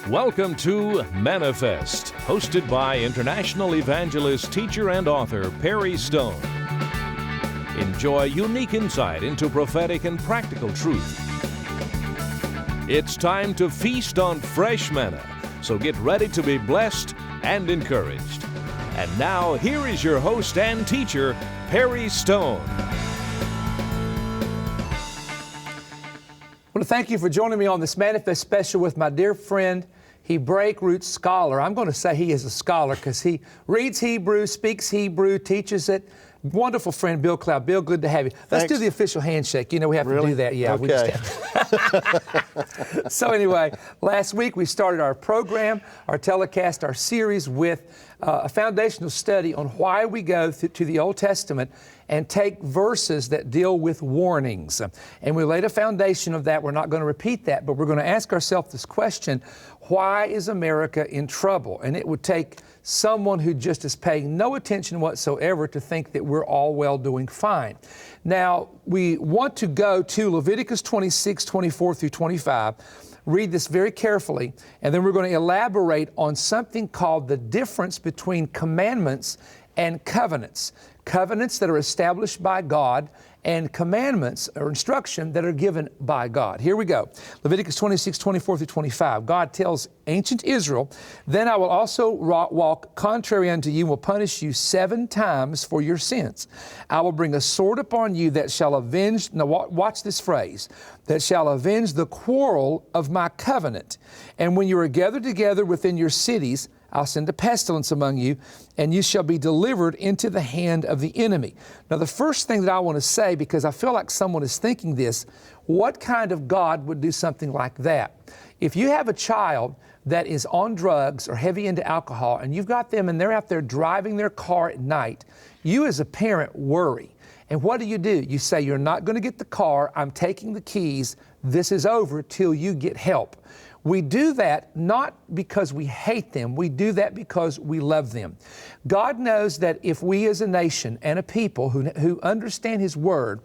Welcome to Manna-Fest, hosted by international evangelist, teacher, and author Perry Stone. Enjoy unique insight into prophetic and practical truth. It's time to feast on fresh manna, so get ready to be blessed and encouraged. And now, here is your host and teacher, Perry Stone. I want to thank you for joining me on this Manna-Fest special with my dear friend, Hebraic Roots scholar. I'm going to say he is a scholar because he reads Hebrew, speaks Hebrew, teaches it. Wonderful friend, Bill Cloud. Bill, good to have you. Let's do the official handshake. You know, we have to do that. Yeah, okay. We just have. So anyway, last week we started our program, our telecast, our series with a foundational study on why we go to the Old Testament and take verses that deal with warnings. And we laid a foundation of that. We're not going to repeat that, but we're going to ask ourselves this question: why is America in trouble? And it would take someone who just is paying no attention whatsoever to think that we're all well doing fine. Now, we want to go to Leviticus 26, 24 through 25. Read this very carefully, and then we're going to elaborate on something called the difference between commandments and covenants. Covenants that are established by God and commandments or instruction that are given by God. Here we go. Leviticus 26, 24 through 25. God tells ancient Israel, "Then I will also walk contrary unto you and will punish you 7 times for your sins. I will bring a sword upon you that shall avenge," now watch this phrase, "that shall avenge the quarrel of my covenant. And when you are gathered together within your cities, I'll send a pestilence among you, and you shall be delivered into the hand of the enemy." Now, the first thing that I want to say, because I feel like someone is thinking this, what kind of God would do something like that? If you have a child that is on drugs or heavy into alcohol, and you've got them and they're out there driving their car at night, you as a parent worry. And what do? You say, "You're not going to get the car. I'm taking the keys. This is over till you get help." We do that not because we hate them. We do that because we love them. God knows that if we as a nation and a people who understand His Word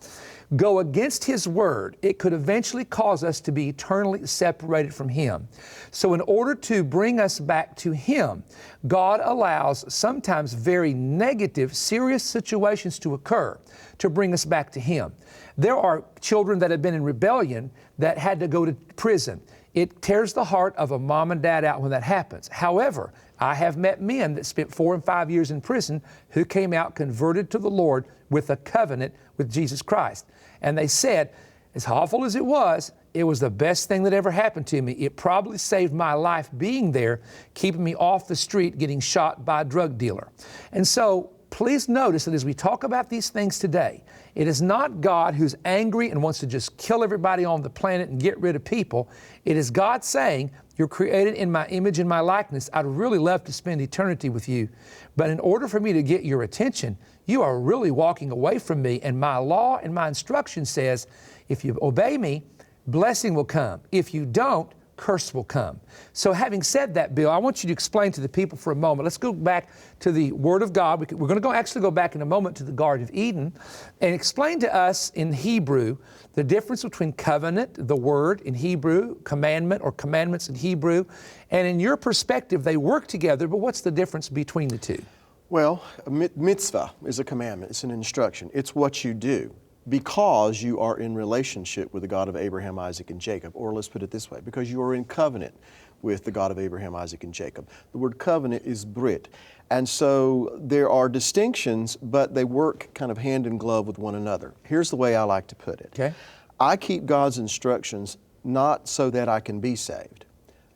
go against His Word, it could eventually cause us to be eternally separated from Him. So in order to bring us back to Him, God allows sometimes very negative, serious situations to occur to bring us back to Him. There are children that have been in rebellion that had to go to prison. It tears the heart of a mom and dad out when that happens. However, I have met men that spent 4 and 5 years in prison who came out converted to the Lord with a covenant with Jesus Christ. And they said, as awful as it was the best thing that ever happened to me. It probably saved my life being there, keeping me off the street, getting shot by a drug dealer. And so, please notice that as we talk about these things today, it is not God who's angry and wants to just kill everybody on the planet and get rid of people. It is God saying, "You're created in my image and my likeness. I'd really love to spend eternity with you. But in order for me to get your attention, you are really walking away from me. And my law and my instruction says, if you obey me, blessing will come. If you don't, curse will come." So having said that, Bill, I want you to explain to the people for a moment. Let's go back to the Word of God. We're going to actually go back in a moment to the Garden of Eden and explain to us in Hebrew the difference between covenant, the word in Hebrew, commandment or commandments in Hebrew, and in your perspective, they work together, but what's the difference between the two? Well, a mitzvah is a commandment. It's an instruction. It's what you do because you are in relationship with the God of Abraham, Isaac, and Jacob. Or let's put it this way, because you are in covenant with the God of Abraham, Isaac, and Jacob. The word covenant is brit. And so there are distinctions, but they work kind of hand in glove with one another. Here's the way I like to put it. Okay. I keep God's instructions not so that I can be saved.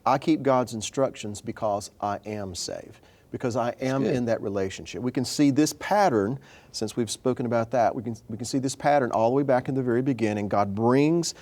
I keep God's instructions because I am saved, because I am in that relationship. We can see this pattern, since we've spoken about that, we can see this pattern all the way back in the very beginning. God brings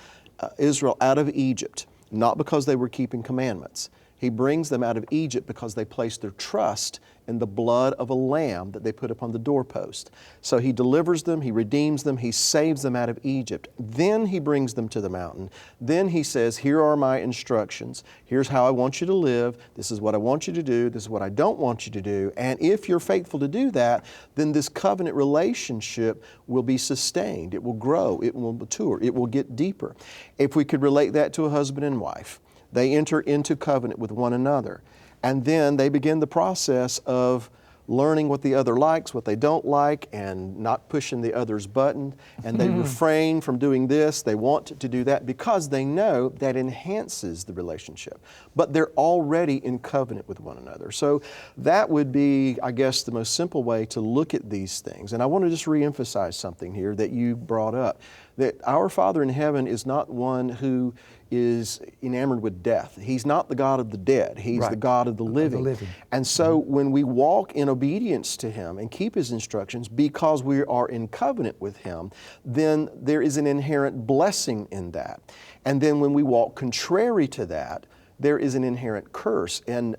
Israel out of Egypt, not because they were keeping commandments. He brings them out of Egypt because they placed their trust in the blood of a lamb that they put upon the doorpost. So He delivers them, He redeems them, He saves them out of Egypt. Then He brings them to the mountain. Then He says, "Here are my instructions. Here's how I want you to live. This is what I want you to do. This is what I don't want you to do. And if you're faithful to do that, then this covenant relationship will be sustained. It will grow. It will mature. It will get deeper." If we could relate that to a husband and wife, They enter into covenant with one another. And then they begin the process of learning what the other likes, what they don't like, and not pushing the other's button. And they refrain from doing this. They want to do that because they know that enhances the relationship. But they're already in covenant with one another. So that would be, I guess, the most simple way to look at these things. And I want to just reemphasize something here that you brought up, that our Father in heaven is not one who is enamored with death. He's not the God of the dead. He's the God of the living. And so when we walk in obedience to Him and keep His instructions because we are in covenant with Him, then there is an inherent blessing in that. And then when we walk contrary to that, there is an inherent curse. And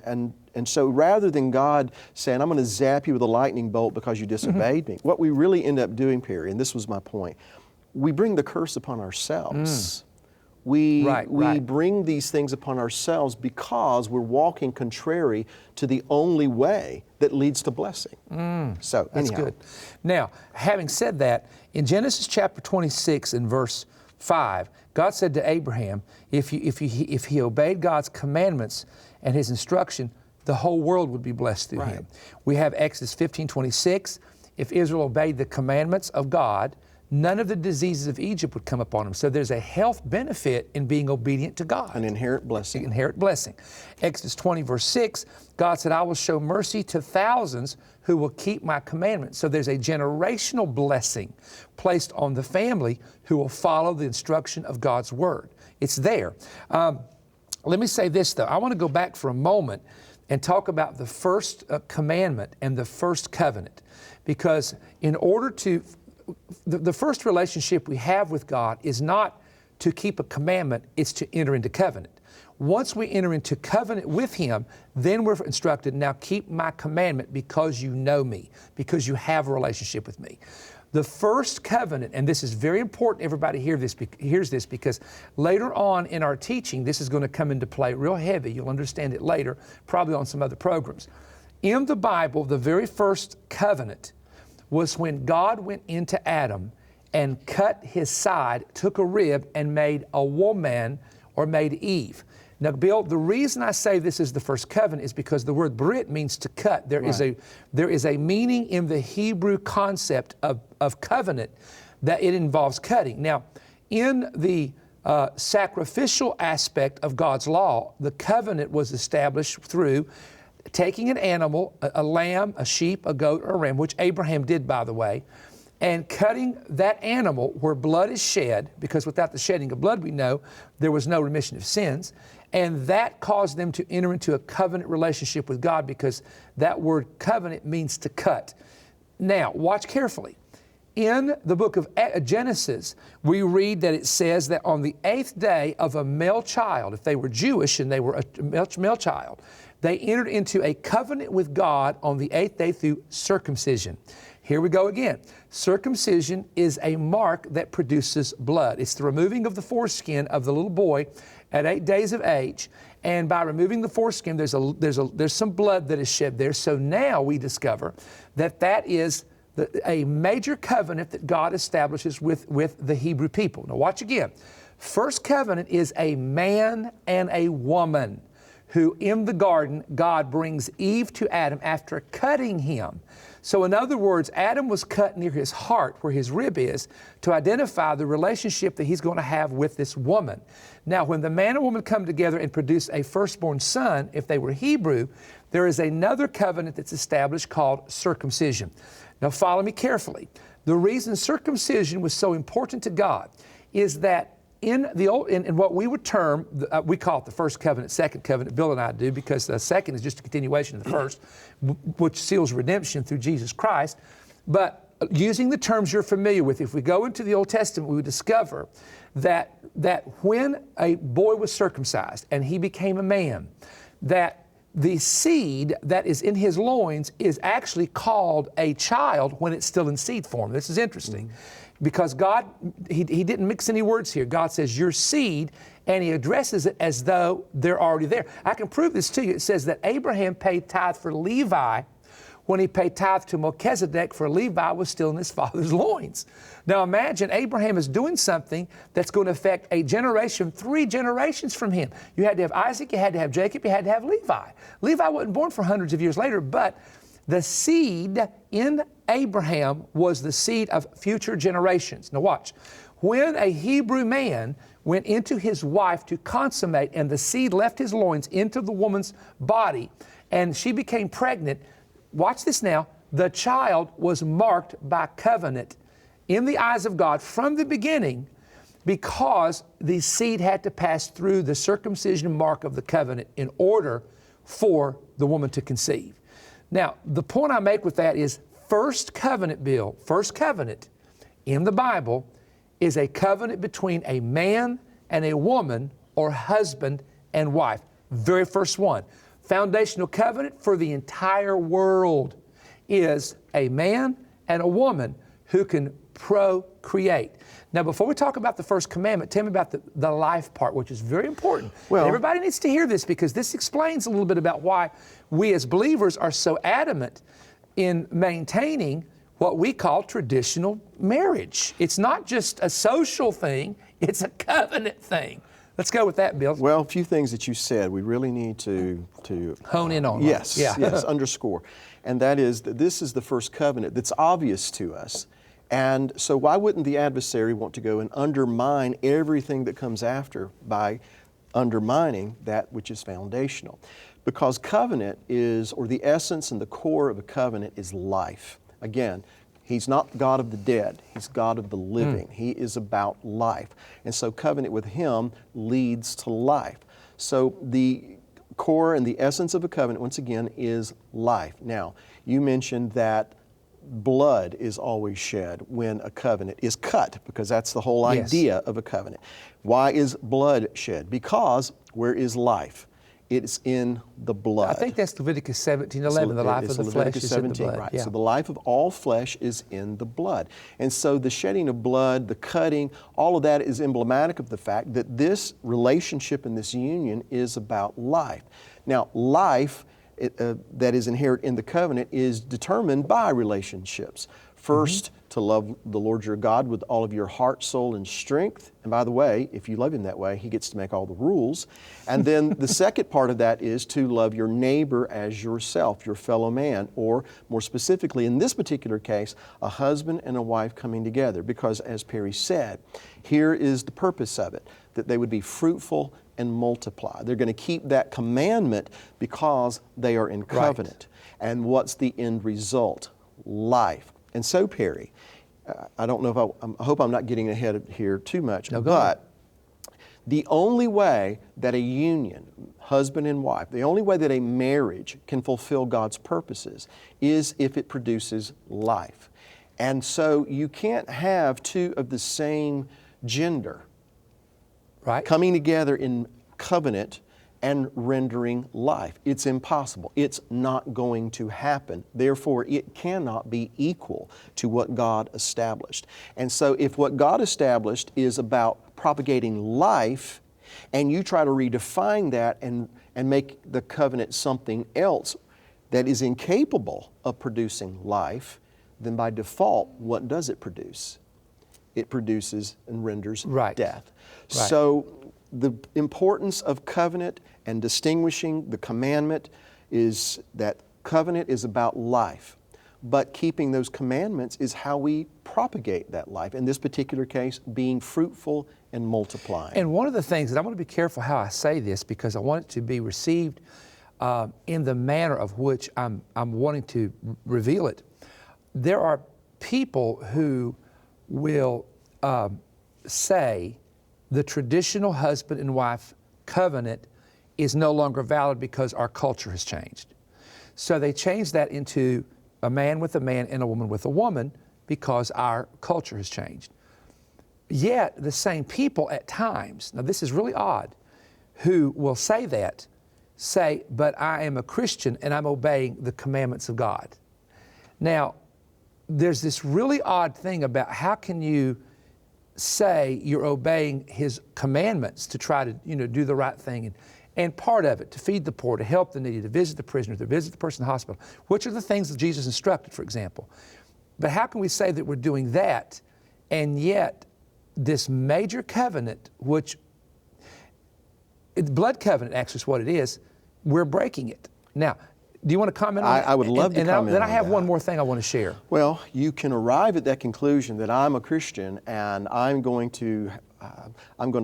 so rather than God saying, I'm going to zap you with a lightning bolt because you disobeyed me, what we really end up doing, Perry, and this was my point, we bring the curse upon ourselves. We bring these things upon ourselves because we're walking contrary to the only way that leads to blessing. So that's good. Now, having said that, in Genesis chapter 26 and verse 5, God said to Abraham, if he obeyed God's commandments and His instruction, the whole world would be blessed through him. We have Exodus 15:26. If Israel obeyed the commandments of God, none of the diseases of Egypt would come upon them. So there's a health benefit in being obedient to God. An inherent blessing. An inherent blessing. Exodus 20 verse 6, God said, I will show mercy to thousands who will keep my commandments. So there's a generational blessing placed on the family who will follow the instruction of God's Word. It's there. Let me say this though. I want to go back for a moment and talk about the first commandment and the first covenant. Because in order to the first relationship we have with God is not to keep a commandment, it's to enter into covenant. Once we enter into covenant with Him, then we're instructed, now keep my commandment because you know me, because you have a relationship with me. The first covenant, and this is very important, everybody hears this because later on in our teaching, this is going to come into play real heavy. You'll understand it later, probably on some other programs. In the Bible, the very first covenant was when God went into Adam and cut his side, took a rib, and made a woman, or made Eve. Now, Bill, the reason I say this is the first covenant is because the word brit means to cut. There is a meaning in the Hebrew concept of covenant that it involves cutting. Now, in the sacrificial aspect of God's law, the covenant was established through taking an animal, a lamb, a sheep, a goat, or a ram, which Abraham did, by the way, and cutting that animal where blood is shed, because without the shedding of blood, we know there was no remission of sins, and that caused them to enter into a covenant relationship with God, because that word covenant means to cut. Now, watch carefully. In the book of Genesis, we read that it says that on the 8th day of a male child, if they were Jewish and they were a male child, they entered into a covenant with God on the 8th day through circumcision. Here we go again. Circumcision is a mark that produces blood. It's the removing of the foreskin of the little boy at 8 days of age. And by removing the foreskin, there's some blood that is shed there. So now we discover that is a major covenant that God establishes with the Hebrew people. Now watch again. First covenant is a man and a woman who in the garden, God brings Eve to Adam after cutting him. So in other words, Adam was cut near his heart, where his rib is, to identify the relationship that he's going to have with this woman. Now, when the man and woman come together and produce a firstborn son, if they were Hebrew, there is another covenant that's established called circumcision. Now, follow me carefully. The reason circumcision was so important to God is that in what we would term, we call it the first covenant, second covenant, Bill and I do, because the second is just a continuation of the first, which seals redemption through Jesus Christ. But using the terms you're familiar with, if we go into the Old Testament, we would discover that when a boy was circumcised and he became a man, that the seed that is in his loins is actually called a child when it's still in seed form. This is interesting. Because God, he didn't mix any words here. God says, your seed, and He addresses it as though they're already there. I can prove this to you. It says that Abraham paid tithe for Levi when he paid tithe to Melchizedek, for Levi was still in his father's loins. Now imagine Abraham is doing something that's going to affect a generation, 3 generations from him. You had to have Isaac, you had to have Jacob, you had to have Levi. Levi wasn't born for hundreds of years later, but the seed in Abraham was the seed of future generations. Now watch. When a Hebrew man went into his wife to consummate and the seed left his loins into the woman's body and she became pregnant, watch this now, the child was marked by covenant in the eyes of God from the beginning because the seed had to pass through the circumcision mark of the covenant in order for the woman to conceive. Now, the point I make with that is first covenant in the Bible is a covenant between a man and a woman or husband and wife. Very first one. Foundational covenant for the entire world is a man and a woman who can procreate. Now, before we talk about the first commandment, tell me about the life part, which is very important. Well, and everybody needs to hear this because this explains a little bit about why we as believers are so adamant in maintaining what we call traditional marriage. It's not just a social thing, it's a covenant thing. Let's go with that, Bill. Well, a few things that you said we really need to hone in on. Yes, right? yes, underscore. And that is that this is the first covenant that's obvious to us. And so why wouldn't the adversary want to go and undermine everything that comes after by undermining that which is foundational? Because covenant is, or the essence and the core of a covenant is life. Again, He's not God of the dead. He's God of the living. He is about life. And so covenant with Him leads to life. So the core and the essence of a covenant, once again, is life. Now, you mentioned that blood is always shed when a covenant is cut, because that's the whole idea of a covenant. Why is blood shed? Because where is life? It's in the blood. I think that's Leviticus 17:11. The life of the flesh is in the blood. Right. Yeah. So the life of all flesh is in the blood. And so the shedding of blood, the cutting, all of that is emblematic of the fact that this relationship and this union is about life. Now, life that is inherent in the covenant is determined by relationships. First, to love the Lord your God with all of your heart, soul, and strength. And by the way, if you love Him that way, He gets to make all the rules. And then the second part of that is to love your neighbor as yourself, your fellow man, or more specifically, in this particular case, a husband and a wife coming together. Because as Perry said, here is the purpose of it, that they would be fruitful and multiply. They're going to keep that commandment because they are in covenant. Right. And what's the end result? Life. And so, Perry, I don't know if I hope I'm not getting ahead of here too much, but the only way that a union, husband and wife, the only way that a marriage can fulfill God's purposes is if it produces life. And so you can't have two of the same gender coming together in covenant and rendering life. It's impossible. It's not going to happen. Therefore, it cannot be equal to what God established. And so if what God established is about propagating life, and you try to redefine that and make the covenant something else that is incapable of producing life, then by default, what does it produce? It produces and renders death. Right. So the importance of covenant and distinguishing the commandment is that covenant is about life, but keeping those commandments is how we propagate that life. In this particular case, being fruitful and multiplying. And one of the things, and I want to be careful how I say this because I want it to be received in the manner of which I'm wanting to reveal it. There are people who will say the traditional husband and wife covenant is no longer valid because our culture has changed. So they changed that into a man with a man and a woman with a woman because our culture has changed. Yet the same people at times, now this is really odd, who will say, but I am a Christian and I'm obeying the commandments of God. Now, there's this really odd thing about how can you say you're obeying His commandments to try to, do the right thing And part of it, to feed the poor, to help the needy, to visit the prisoner, to visit the person in the hospital, which are the things that Jesus instructed, for example. But how can we say that we're doing that, and yet this major covenant, which, the blood covenant actually is what it is, we're breaking it. Now, do you want to comment on that? I would love to comment on that. Then I have one more thing I want to share. Well, you can arrive at that conclusion that I'm a Christian and I'm going to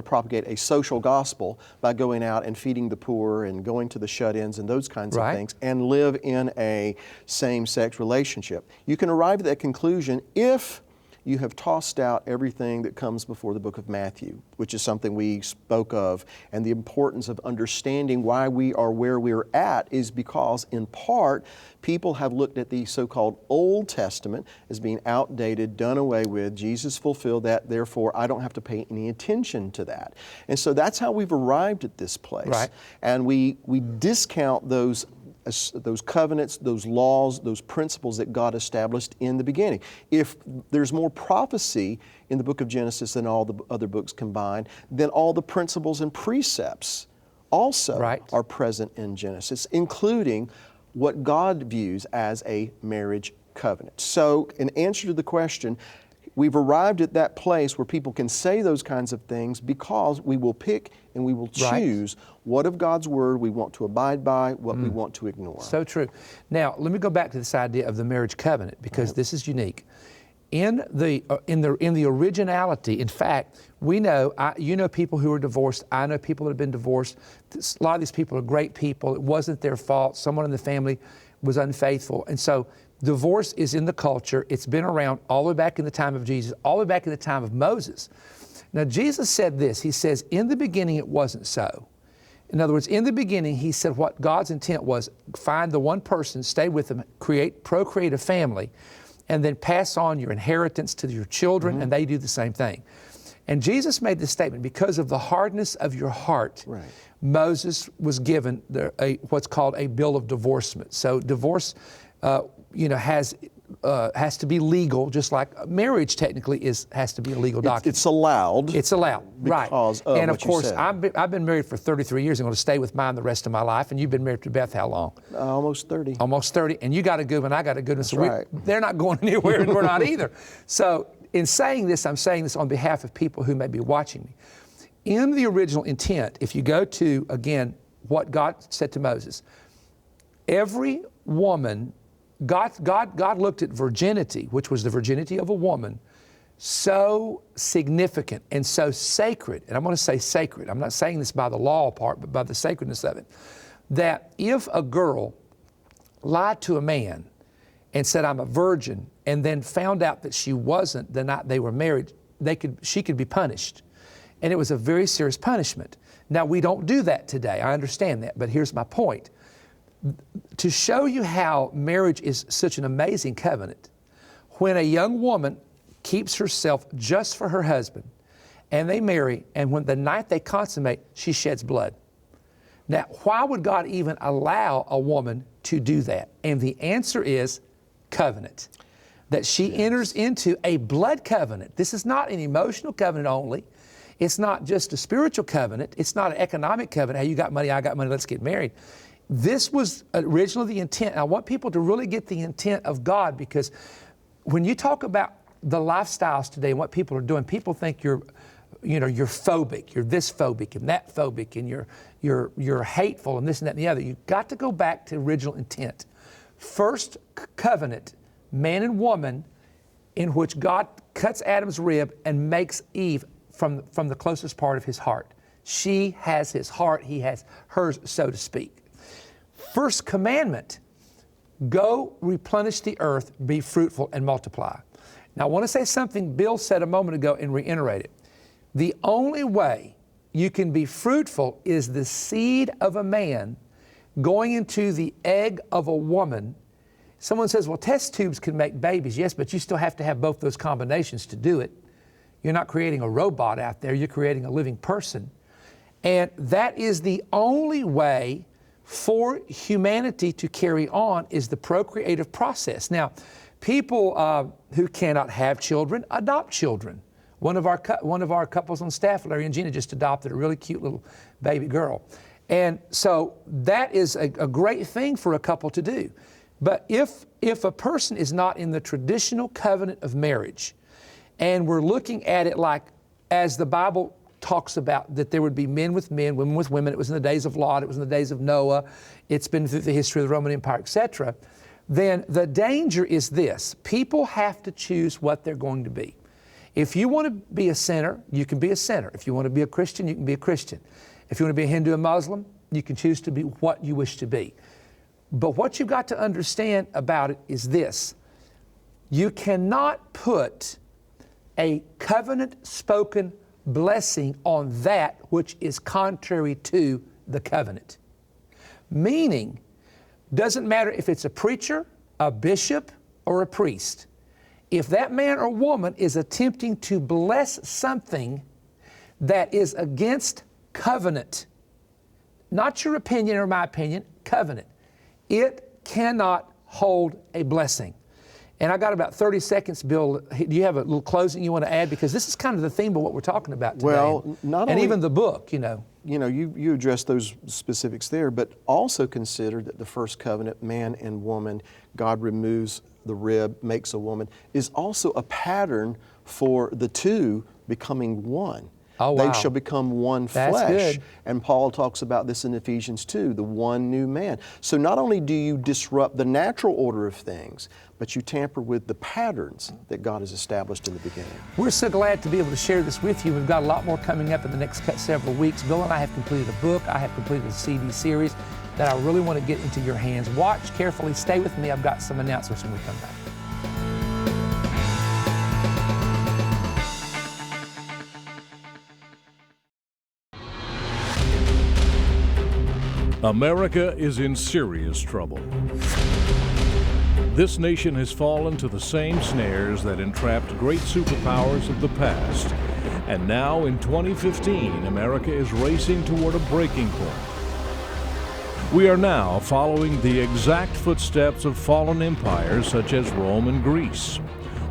propagate a social gospel by going out and feeding the poor and going to the shut-ins and those kinds of things, and live in a same-sex relationship. You can arrive at that conclusion if you have tossed out everything that comes before the book of Matthew, which is something we spoke of, and the importance of understanding why we are where we're at is because, in part, people have looked at the so-called Old Testament as being outdated, done away with. Jesus fulfilled that, therefore I don't have to pay any attention to that. And so that's how we've arrived at this place. Right. And we discount those covenants, those laws, those principles that God established in the beginning. If there's more prophecy in the book of Genesis than all the other books combined, then all the principles and precepts also are present in Genesis, including what God views as a marriage covenant. So, in answer to the question, we've arrived at that place where people can say those kinds of things because we will pick and we will choose what of God's Word we want to abide by, what we want to ignore. So true. Now, let me go back to this idea of the marriage covenant, because this is unique. In the originality, in fact, we know, you know people who are divorced, I know people that have been divorced. A lot of these people are great people. It wasn't their fault. Someone in the family was unfaithful. And so divorce is in the culture. It's been around all the way back in the time of Jesus, all the way back in the time of Moses. Now, Jesus said this. He says, in the beginning it wasn't so. In other words, in the beginning, he said what God's intent was, find the one person, stay with them, procreate a family, and then pass on your inheritance to your children, and they do the same thing. And Jesus made this statement, because of the hardness of your heart, Moses was given what's called a bill of divorcement. So divorce, has to be legal, just like marriage technically has to be a legal document. It's allowed. It's allowed, right. Because of and of what course, you said. I've been married for 33 years. I'm going to stay with mine the rest of my life. And you've been married to Beth how long? Almost 30. Almost 30. And you got a good one, I got a good one. That's right. They're not going anywhere, and we're not either. So in saying this, I'm saying this on behalf of people who may be watching me. In the original intent, if you go to, again, what God said to Moses, every woman, God looked at virginity, which was the virginity of a woman, so significant and so sacred, and I'm going to say sacred, I'm not saying this by the law part, but by the sacredness of it, that if a girl lied to a man and said, I'm a virgin, and then found out that she wasn't the night they were married, she could be punished. And it was a very serious punishment. Now, we don't do that today, I understand that, but here's my point. To show you how marriage is such an amazing covenant, when a young woman keeps herself just for her husband, and they marry, and when the night they consummate, she sheds blood. Now, why would God even allow a woman to do that? And the answer is covenant. That she enters into a blood covenant. This is not an emotional covenant only. It's not just a spiritual covenant. It's not an economic covenant. Hey, you got money, I got money, let's get married. This was originally the intent. I want people to really get the intent of God, because when you talk about the lifestyles today and what people are doing, people think you're phobic, you're this phobic and that phobic, and you're hateful and this and that and the other. You've got to go back to original intent. First covenant, man and woman, in which God cuts Adam's rib and makes Eve from the closest part of his heart. She has his heart, he has hers, so to speak. First commandment, go replenish the earth, be fruitful and multiply. Now I want to say something Bill said a moment ago and reiterate it. The only way you can be fruitful is the seed of a man going into the egg of a woman. Someone says, well, test tubes can make babies. Yes, but you still have to have both those combinations to do it. You're not creating a robot out there, you're creating a living person. And that is the only way for humanity to carry on, is the procreative process. Now, people who cannot have children adopt children. One of our couples on staff, Larry and Gina, just adopted a really cute little baby girl. And so that is a great thing for a couple to do. But if a person is not in the traditional covenant of marriage, and we're looking at it like, as the Bible talks about, that there would be men with men, women with women, it was in the days of Lot, it was in the days of Noah, it's been through the history of the Roman Empire, etc., then the danger is this: people have to choose what they're going to be. If you want to be a sinner, you can be a sinner. If you want to be a Christian, you can be a Christian. If you want to be a Hindu or Muslim, you can choose to be what you wish to be. But what you've got to understand about it is this: you cannot put a covenant spoken blessing on that which is contrary to the covenant. Meaning, doesn't matter if it's a preacher, a bishop, or a priest. If that man or woman is attempting to bless something that is against covenant, not your opinion or my opinion, covenant, it cannot hold a blessing. And I got about 30 seconds, Bill. Do you have a little closing you want to add? Because this is kind of the theme of what we're talking about today. Well, not only, even the book, you know. You addressed those specifics there, but also consider that the first covenant, man and woman, God removes the rib, makes a woman, is also a pattern for the two becoming one. Oh, wow. They shall become one That's flesh. good. And Paul talks about this in Ephesians 2, the one new man. So not only do you disrupt the natural order of things, but you tamper with the patterns that God has established in the beginning. We're so glad to be able to share this with you. We've got a lot more coming up in the next several weeks. Bill and I have completed a book. I have completed a CD series that I really want to get into your hands. Watch carefully. Stay with me. I've got some announcements when we come back. America is in serious trouble. This nation has fallen to the same snares that entrapped great superpowers of the past. And now in 2015, America is racing toward a breaking point. We are now following the exact footsteps of fallen empires such as Rome and Greece.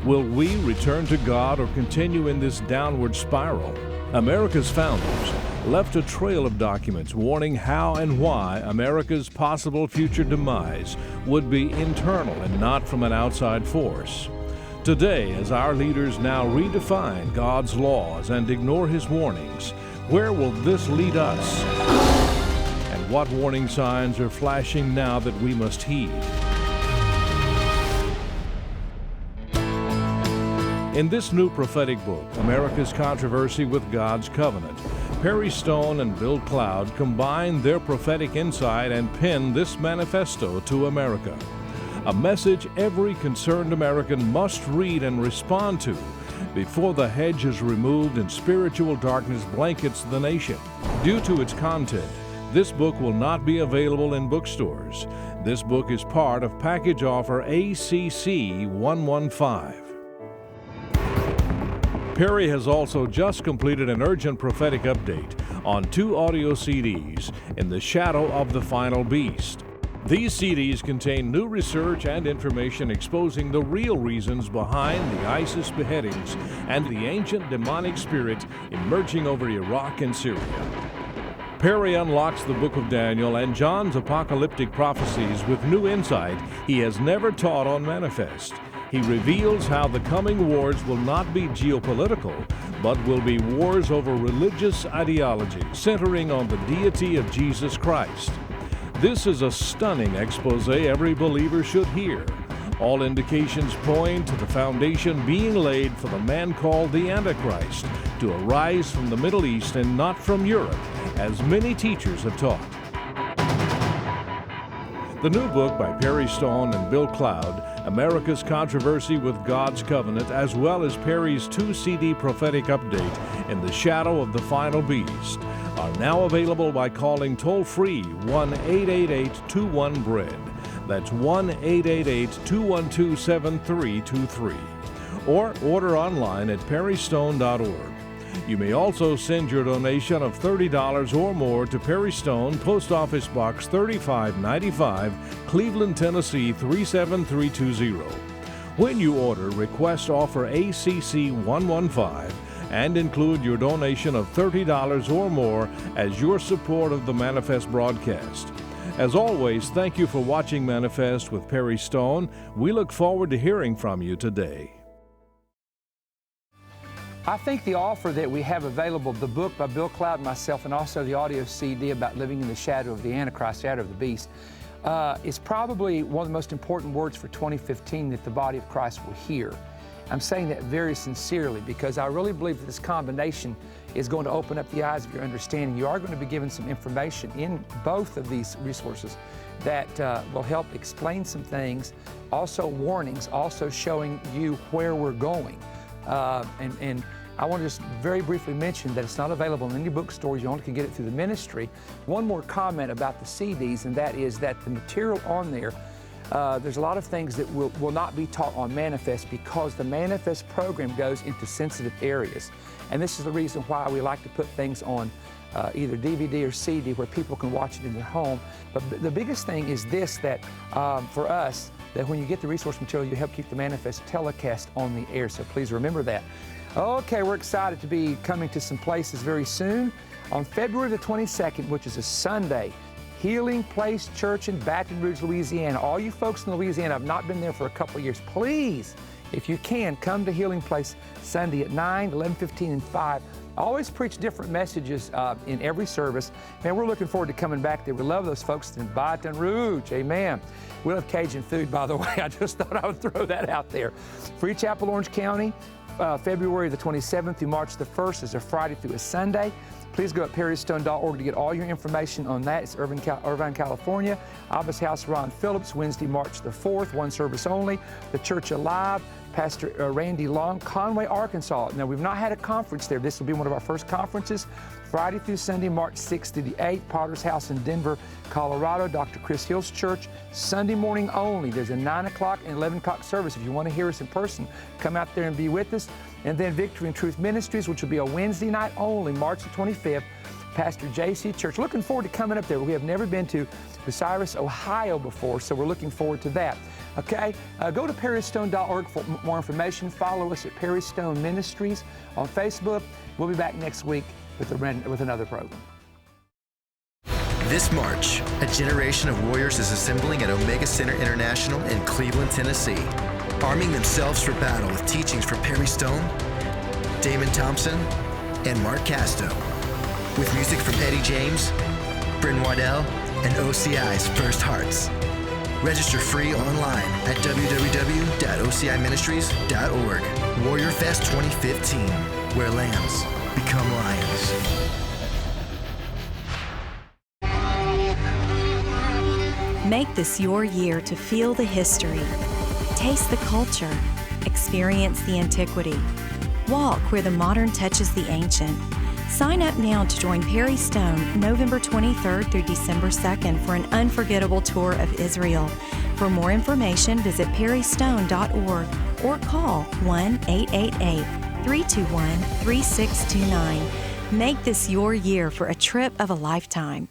Will we return to God or continue in this downward spiral? America's founders left a trail of documents warning how and why America's possible future demise would be internal and not from an outside force. Today, as our leaders now redefine God's laws and ignore His warnings, where will this lead us? And what warning signs are flashing now that we must heed? In this new prophetic book, America's Controversy with God's Covenant, Perry Stone and Bill Cloud combine their prophetic insight and pen this manifesto to America. A message every concerned American must read and respond to before the hedge is removed and spiritual darkness blankets the nation. Due to its content, this book will not be available in bookstores. This book is part of package offer ACC 115. Perry has also just completed an urgent prophetic update on 2 audio CDs, In the Shadow of the Final Beast. These CDs contain new research and information exposing the real reasons behind the ISIS beheadings and the ancient demonic spirit emerging over Iraq and Syria. Perry unlocks the book of Daniel and John's apocalyptic prophecies with new insight he has never taught on Manna-Fest. He reveals how the coming wars will not be geopolitical, but will be wars over religious ideology centering on the deity of Jesus Christ. This is a stunning expose every believer should hear. All indications point to the foundation being laid for the man called the Antichrist to arise from the Middle East and not from Europe, as many teachers have taught. The new book by Perry Stone and Bill Cloud, America's Controversy with God's Covenant, as well as Perry's 2 CD prophetic update, In the Shadow of the Final Beast, are now available by calling toll-free 1-888-21-BREAD. That's 1-888-212-7323. Or order online at perrystone.org. You may also send your donation of $30 or more to Perry Stone, Post Office Box 3595, Cleveland, Tennessee 37320. When you order, request offer ACC 115 and include your donation of $30 or more as your support of the Manna-Fest broadcast. As always, thank you for watching Manna-Fest with Perry Stone. We look forward to hearing from you today. I think the offer that we have available, the book by Bill Cloud and myself, and also the audio CD about living in the shadow of the Antichrist, shadow of the beast, is probably one of the most important words for 2015 that the body of Christ will hear. I'm saying that very sincerely because I really believe that this combination is going to open up the eyes of your understanding. You are going to be given some information in both of these resources that will help explain some things, also warnings, also showing you where we're going. And I want to just very briefly mention that it's not available in any bookstores. You only can get it through the ministry. One more comment about the CDs, and that is that the material on there, there's a lot of things that will not be taught on Manna-Fest because the Manna-Fest program goes into sensitive areas. And this is the reason why we like to put things on either DVD or CD where people can watch it in their home. But the biggest thing is this, that for us, that when you get the resource material, you help keep the Manna-Fest telecast on the air. So please remember that. Okay, we're excited to be coming to some places very soon. On February the 22nd, which is a Sunday, Healing Place Church in Baton Rouge, Louisiana. All you folks in Louisiana, I've not been there for a couple of years. Please, if you can, come to Healing Place Sunday at 9, 11:15, and 5. I always preach different messages in every service. Man, we're looking forward to coming back there. We love those folks in Baton Rouge. Amen. We love Cajun food, by the way. I just thought I would throw that out there. Free Chapel, Orange County, February the 27th through March the 1st is a Friday through a Sunday. Please go at perrystone.org to get all your information on that. It's Irvine, California. Abbas House, Ron Phillips, Wednesday, March the 4th, one service only. The Church Alive, Pastor Randy Long, Conway, Arkansas. Now, we've not had a conference there. This will be one of our first conferences. Friday through Sunday, March 6th to the 8th, Potter's House in Denver, Colorado, Dr. Chris Hill's church. Sunday morning only. There's a 9 o'clock and 11 o'clock service. If you want to hear us in person, come out there and be with us. And then Victory and Truth Ministries, which will be a Wednesday night only, March the 25th, Pastor J.C. Church. Looking forward to coming up there. We have never been to Bucyrus, Ohio before, so we're looking forward to that. Okay, go to perrystone.org for more information. Follow us at Perry Stone Ministries on Facebook. We'll be back next week with another program. This March, a generation of warriors is assembling at Omega Center International in Cleveland, Tennessee, arming themselves for battle with teachings from Perry Stone, Damon Thompson, and Mark Casto, with music from Eddie James, Bryn Waddell, and OCI's First Hearts. Register free online at www.ociministries.org. Warrior Fest 2015, where lambs become lions. Make this your year to feel the history, taste the culture, experience the antiquity, walk where the modern touches the ancient. Sign up now to join Perry Stone November 23rd through December 2nd for an unforgettable tour of Israel. For more information, visit perrystone.org or call 1-888-321-3629. Make this your year for a trip of a lifetime.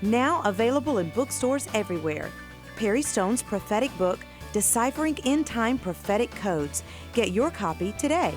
Now available in bookstores everywhere. Perry Stone's prophetic book, Deciphering End Time Prophetic Codes. Get your copy today.